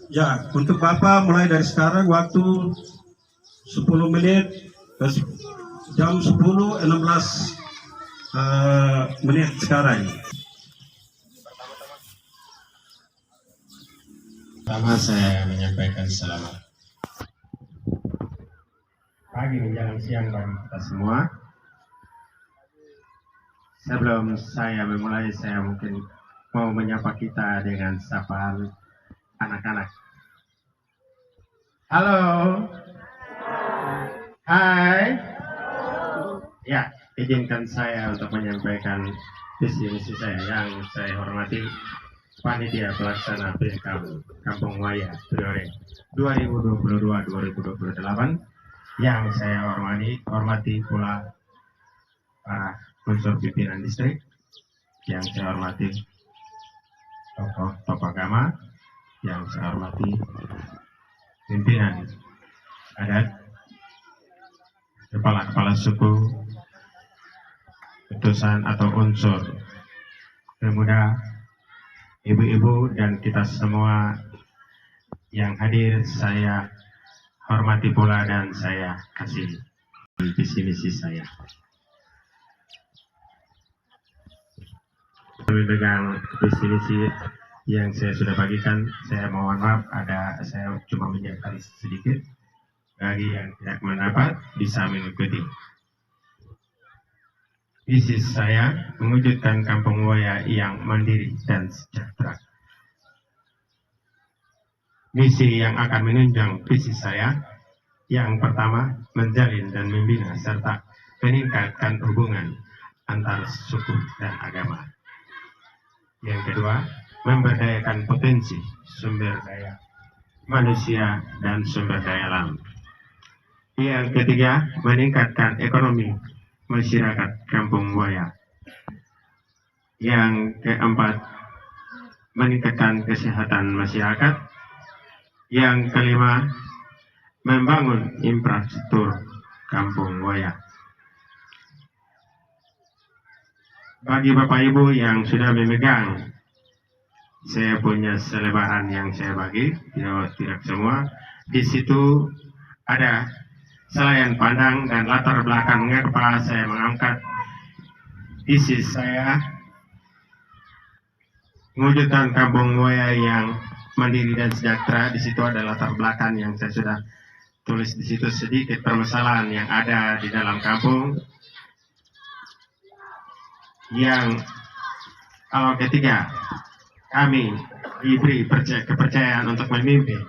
Ya, untuk Bapak mulai dari sekarang waktu 10 menit ke jam 10.16 menit sekarang. Pertama saya menyampaikan selamat pagi menjelang siang bagi kita semua. Sebelum saya memulai, saya mungkin mau menyapa kita dengan sapaan anak-anak. Halo. Hai. Ya, izinkan saya untuk menyampaikan visi misi saya yang saya hormati Panitia Pelaksana Pinkam Kampung Waya Priore 2022-2028 yang saya hormati pula para unsur pimpinan distrik, yang saya hormati tokoh agama, yang saya hormati pimpinan adat, kepala suku, utusan atau unsur pemuda, ibu-ibu, dan kita semua yang hadir saya hormati pula dan saya kasih visi misi saya. Dengan visi misi yang saya sudah bagikan, saya mohon maaf saya cuma menyiapkan sedikit. Bagi yang tidak mendapat bisa mengikuti. Visi saya mewujudkan Kampung Waya yang mandiri dan sejahtera. Misi yang akan menunjang visi saya, yang pertama menjalin dan membina serta meningkatkan hubungan antar suku dan agama. Yang kedua, memberdayakan potensi sumber daya manusia dan sumber daya alam. Yang ketiga, meningkatkan ekonomi masyarakat Kampung Waya. Yang keempat, meningkatkan kesehatan masyarakat. Yang kelima, membangun infrastruktur Kampung Waya. Bagi Bapak Ibu yang sudah memegang, saya punya selebaran yang saya bagi, tidak semua. Di situ ada selain pandang dan latar belakang mengapa saya mengangkat visi saya mewujudkan Kampung Waya yang mandiri dan sejahtera. Di situ ada latar belakang yang saya sudah tulis di situ, sedikit permasalahan yang ada di dalam kampung. Yang ketiga, kami diberi kepercayaan untuk memimpin.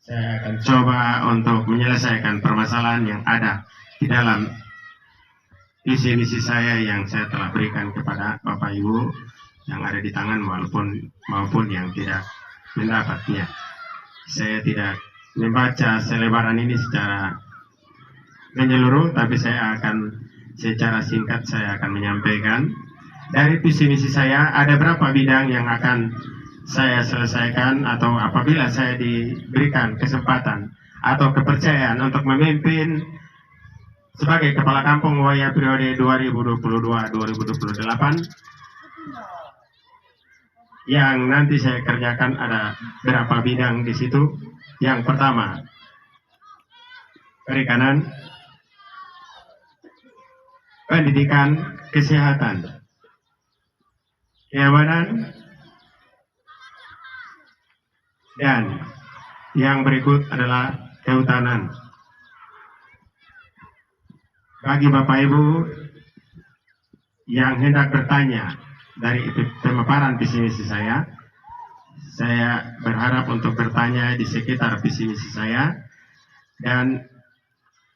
Saya akan coba untuk menyelesaikan permasalahan yang ada di dalam visi misi saya yang saya telah berikan kepada Bapak Ibu yang ada di tangan maupun yang tidak mendapatnya. Saya tidak membaca selebaran ini secara menyeluruh, tapi saya akan secara singkat saya akan menyampaikan dari visi misi saya ada berapa bidang yang akan saya selesaikan, atau apabila saya diberikan kesempatan atau kepercayaan untuk memimpin sebagai Kepala Kampung Waya periode 2022-2028 yang nanti saya kerjakan, ada berapa bidang di situ. Yang pertama, perikanan, pendidikan, kesehatan, keamanan, dan yang berikut adalah kehutanan. Bagi Bapak Ibu yang hendak bertanya dari pemaparan visi misi saya berharap untuk bertanya di sekitar visi misi saya, dan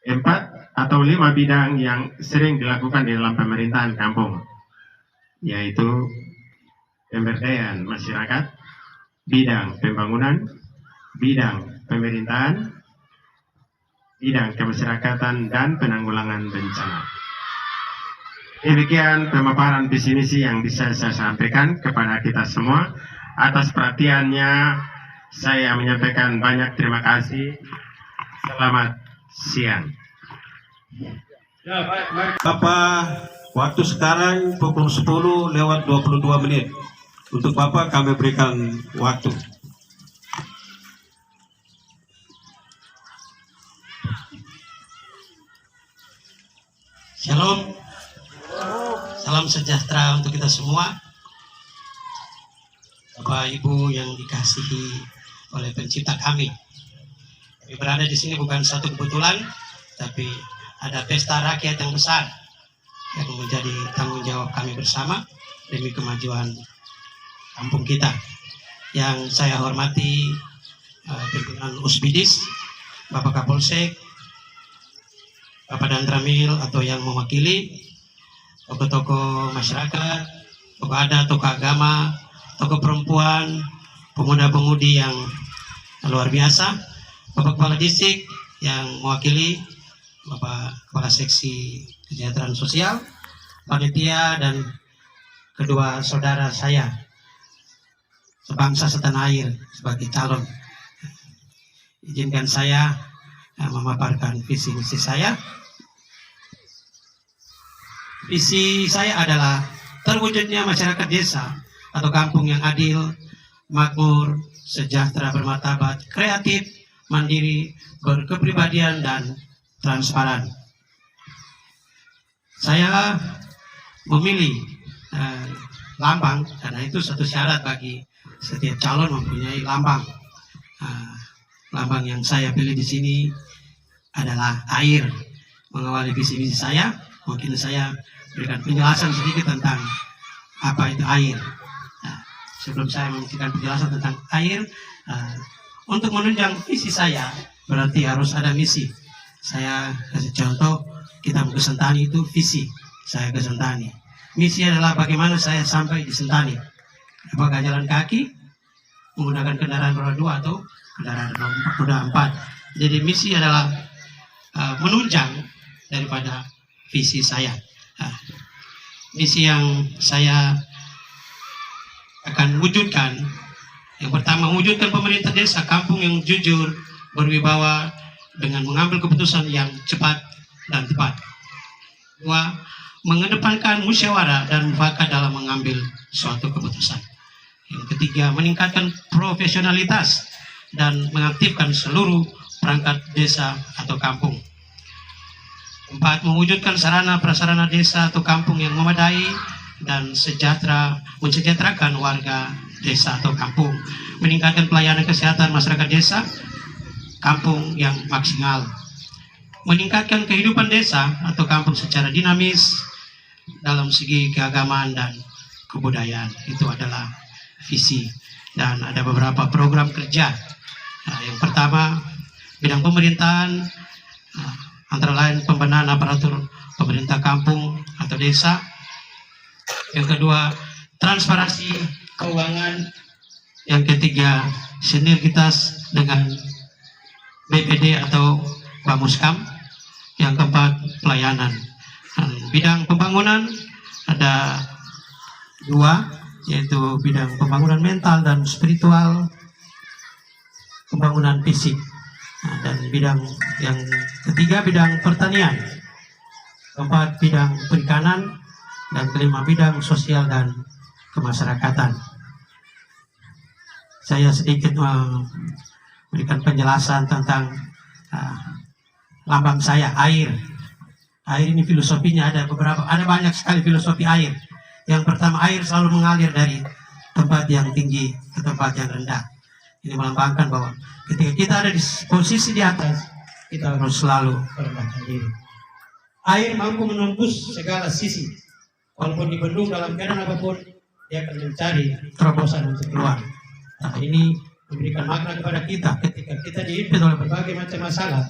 4 atau 5 bidang yang sering dilakukan di dalam pemerintahan kampung, yaitu pemberdayaan masyarakat, bidang pembangunan, bidang pemerintahan, bidang kemasyarakatan, dan penanggulangan bencana. Demikian pemaparan visi misi yang bisa saya sampaikan kepada kita semua. Atas perhatiannya saya menyampaikan banyak terima kasih. Selamat siang. Bapak, waktu sekarang pukul 10:22. Untuk Bapak kami berikan waktu. Shalom, salam sejahtera untuk kita semua. Bapak Ibu yang dikasihi oleh Pencipta kami. Kami berada di sini bukan satu kebetulan, tapi ada pesta rakyat yang besar yang menjadi tanggung jawab kami bersama demi kemajuan kampung kita. Yang saya hormati pimpinan Usbidis, Bapak Kapolsek, Bapak Dandramil atau yang mewakili, tokoh-tokoh masyarakat, tokoh adat, tokoh agama, tokoh perempuan, pemuda-pemudi yang luar biasa, Bapak Kepala Distrik yang mewakili, Bapak Kepala Seksi Kesejahteraan Sosial, panitia, dan kedua saudara saya sebangsa setanah air sebagai calon. Izinkan saya memaparkan visi misi saya. Visi saya adalah terwujudnya masyarakat desa atau kampung yang adil, makmur, sejahtera, bermartabat, kreatif, mandiri, berkepribadian, dan transparan. Saya memilih lambang karena itu satu syarat bagi setiap calon mempunyai lambang. Lambang yang saya pilih di sini adalah air. Mengawali visi misi saya, mungkin saya berikan penjelasan sedikit tentang apa itu air. Sebelum saya memberikan penjelasan tentang air, untuk menunjang visi saya berarti harus ada misi. Saya kasih contoh, kita ke Sentani itu visi saya ke Sentani. Misi adalah bagaimana saya sampai di Sentani. Apakah jalan kaki, menggunakan kendaraan roda 2 atau kendaraan roda 4. Jadi misi adalah menunjang daripada visi saya. Misi yang saya akan wujudkan, yang pertama, wujudkan pemerintah desa kampung yang jujur, berwibawa, dengan mengambil keputusan yang cepat dan tepat. Dua, mengedepankan musyawarah dan mufakat dalam mengambil suatu keputusan. Yang ketiga, meningkatkan profesionalitas dan mengaktifkan seluruh perangkat desa atau kampung. Empat, mewujudkan sarana prasarana desa atau kampung yang memadai dan mensejahterakan warga desa atau kampung. Meningkatkan pelayanan kesehatan masyarakat desa, kampung yang maksimal. Meningkatkan kehidupan desa atau kampung secara dinamis dalam segi keagamaan dan kebudayaan. Itu adalah visi. Dan ada beberapa program kerja. Yang pertama, bidang pemerintahan, antara lain pembenahan aparatur pemerintah kampung atau desa. Yang kedua, transparansi keuangan. Yang ketiga, sinergitas dengan BPD atau Bamuskam. Yang keempat, pelayanan. Bidang pembangunan ada dua, yaitu bidang pembangunan mental dan spiritual, pembangunan fisik. Dan bidang yang ketiga, bidang pertanian. Keempat, bidang perikanan. Dan kelima, bidang sosial dan kemasyarakatan. Saya sedikit memberikan penjelasan tentang lambang saya, air. Air ini filosofinya ada banyak sekali filosofi air. Yang pertama, air selalu mengalir dari tempat yang tinggi ke tempat yang rendah. Ini melambangkan bahwa ketika kita ada di posisi di atas, kita harus selalu merendahkan diri. Air mampu menembus segala sisi. Walaupun dibendung dalam keadaan apapun, dia akan mencari terobosan untuk keluar. Nah, ini memberikan makna kepada kita ketika kita dihimpit oleh berbagai macam masalah,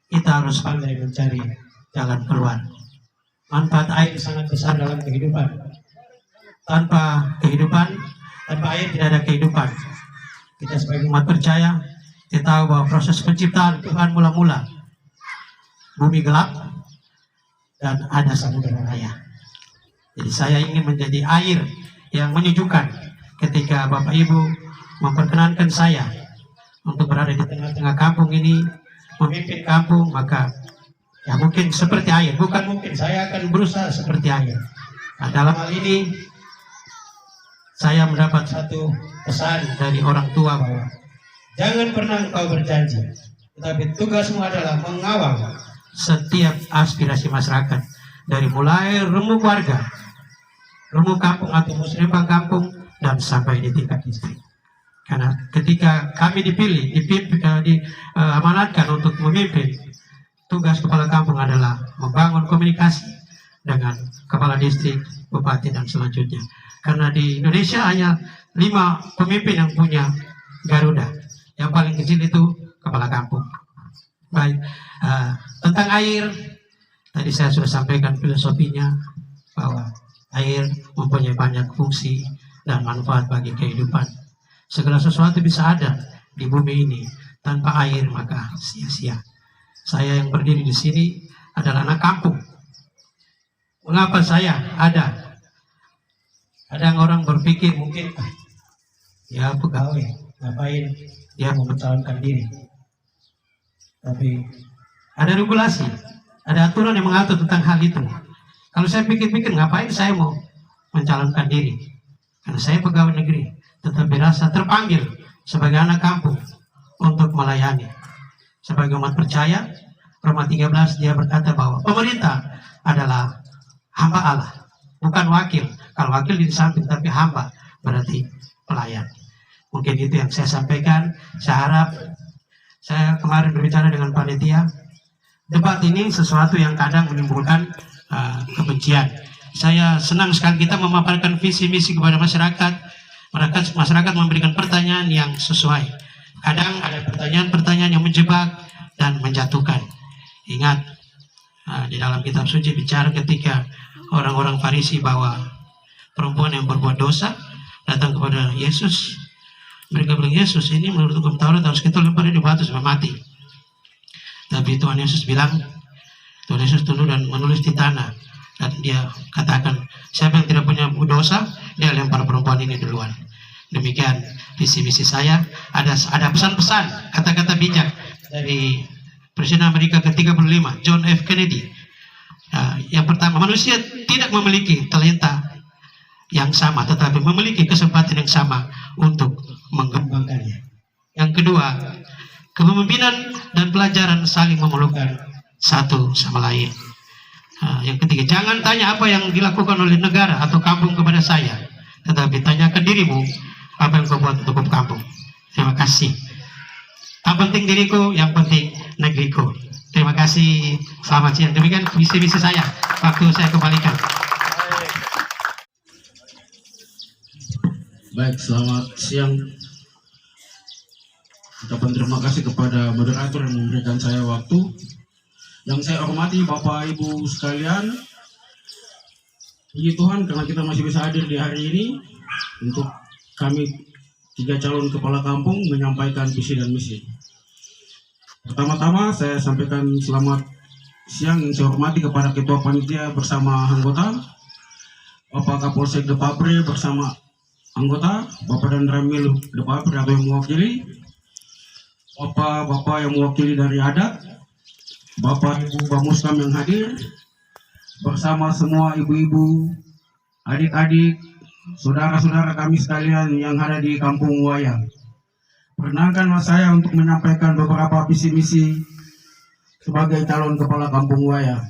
kita harus pandai mencari jalan keluar. Manfaat air sangat besar dalam kehidupan. Tanpa air tidak ada kehidupan. Kita sebagai umat percaya, kita tahu bahwa proses penciptaan Tuhan mula-mula bumi gelap dan ada samudera raya. Jadi saya ingin menjadi air yang menyejukkan ketika Bapak Ibu memperkenankan saya untuk berada di tengah-tengah kampung ini, memimpin kampung, maka ya mungkin seperti air, bukan mungkin, saya akan berusaha seperti air. Nah, dalam hal ini saya mendapat satu pesan dari orang tua bahwa jangan pernah engkau berjanji, tetapi tugasmu adalah mengawal setiap aspirasi masyarakat. dari mulai remuk warga, remuk kampung atau muslimah kampung, dan sampai di tingkat distrik. Karena ketika kami dipilih, diamanatkan untuk memimpin, tugas kepala kampung adalah membangun komunikasi dengan kepala distrik, bupati, dan selanjutnya. Karena di Indonesia hanya 5 pemimpin yang punya Garuda. Yang paling kecil itu kepala kampung. Baik, tentang air, tadi saya sudah sampaikan filosofinya bahwa air mempunyai banyak fungsi dan manfaat bagi kehidupan. Segala sesuatu bisa ada di bumi ini, tanpa air maka sia-sia. Saya yang berdiri di sini adalah anak kampung. Mengapa saya ada? Kadang orang berpikir mungkin ya pegawai, ngapain dia mau mencalonkan diri. Tapi ada regulasi, ada aturan yang mengatur tentang hal itu. Kalau saya pikir-pikir, ngapain saya mau mencalonkan diri? Karena saya pegawai negeri, tetap merasa terpanggil sebagai anak kampung untuk melayani. Sebagai umat percaya, Roma 13 dia berkata bahwa pemerintah adalah hamba Allah, bukan wakil. Kalau wakil di samping, tapi hamba berarti pelayan. Mungkin itu yang saya sampaikan. Saya harap, saya kemarin berbicara dengan panitia, debat ini sesuatu yang kadang menimbulkan kebencian. Saya senang sekali kita memaparkan visi misi kepada masyarakat. Masyarakat memberikan pertanyaan yang sesuai. Kadang ada pertanyaan-pertanyaan yang menjebak dan menjatuhkan. Ingat, di dalam kitab suci bicara ketika orang-orang Farisi bahwa perempuan yang berbuat dosa datang kepada Yesus. Mereka bilang, Yesus, ini menurut hukum Taurat harus kita lempar di batu sampai mati. Tapi Tuhan Yesus bilang, Tuhan Yesus tunduk dan menulis di tanah. Dan dia katakan, siapa yang tidak punya dosa, dia lempar perempuan ini duluan. Demikian visi misi saya. Ada pesan-pesan, kata-kata bijak dari Presiden Amerika ke-35, John F. Kennedy. Yang pertama, manusia tidak memiliki talenta yang sama, tetapi memiliki kesempatan yang sama untuk mengembangkannya. Yang kedua, kepemimpinan dan pelajaran saling memerlukan satu sama lain. Yang ketiga, jangan tanya apa yang dilakukan oleh negara atau kampung kepada saya, tetapi tanyakan dirimu apa yang kau buat untuk kampung. Terima kasih. Tak penting diriku, yang penting negeriku. Terima kasih. Selamat siang. Demikian visi-misi saya. Waktu saya kembalikan. Baik, selamat siang. Ucapan terima kasih kepada moderator yang memberikan saya waktu. Yang saya hormati Bapak Ibu sekalian, puji Tuhan karena kita masih bisa hadir di hari ini untuk kami 3 calon kepala kampung menyampaikan visi dan misi. Pertama-tama saya sampaikan selamat siang yang saya hormati kepada Ketua Panitia bersama anggota, Bapak Kapolsek Depapre bersama anggota, Bapak dan Ramil Depapre atau yang mewakili, Bapak yang mewakili dari adat, Bapak Ibu Bamuskam yang hadir, bersama semua ibu-ibu, adik-adik, saudara-saudara kami sekalian yang ada di Kampung Wayang. Perkenankanlah saya untuk menyampaikan beberapa visi misi sebagai calon kepala Kampung Wayang.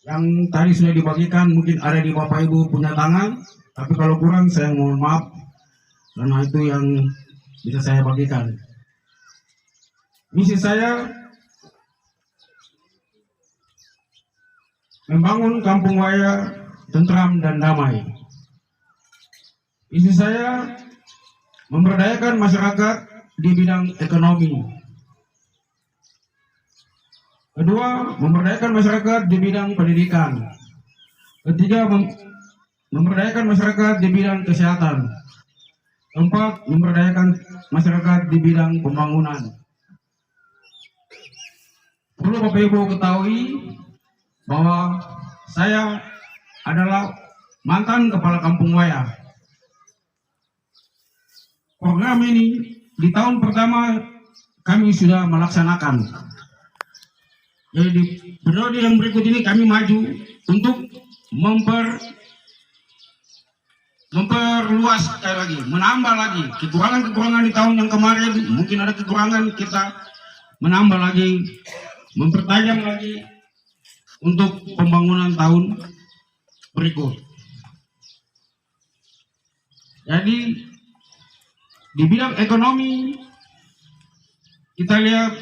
Yang tadi sudah dibagikan mungkin ada di Bapak Ibu punya tangan, tapi kalau kurang saya mohon maaf karena itu yang bisa saya bagikan. Misi saya membangun Kampung Wayang tentram dan damai. Misi saya memberdayakan masyarakat di bidang ekonomi. Kedua, memberdayakan masyarakat di bidang pendidikan. Ketiga, memberdayakan masyarakat di bidang kesehatan. Keempat, memberdayakan masyarakat di bidang pembangunan. Perlu Bapak Ibu ketahui bahwa saya adalah mantan kepala Kampung Wayang. Program ini di tahun pertama kami sudah melaksanakan. Jadi di periode yang berikut ini kami maju untuk memperluas sekali lagi, menambah lagi kekurangan-kekurangan di tahun yang kemarin. Mungkin ada kekurangan, kita menambah lagi, mempertajam lagi untuk pembangunan tahun berikut. Jadi di bidang ekonomi kita lihat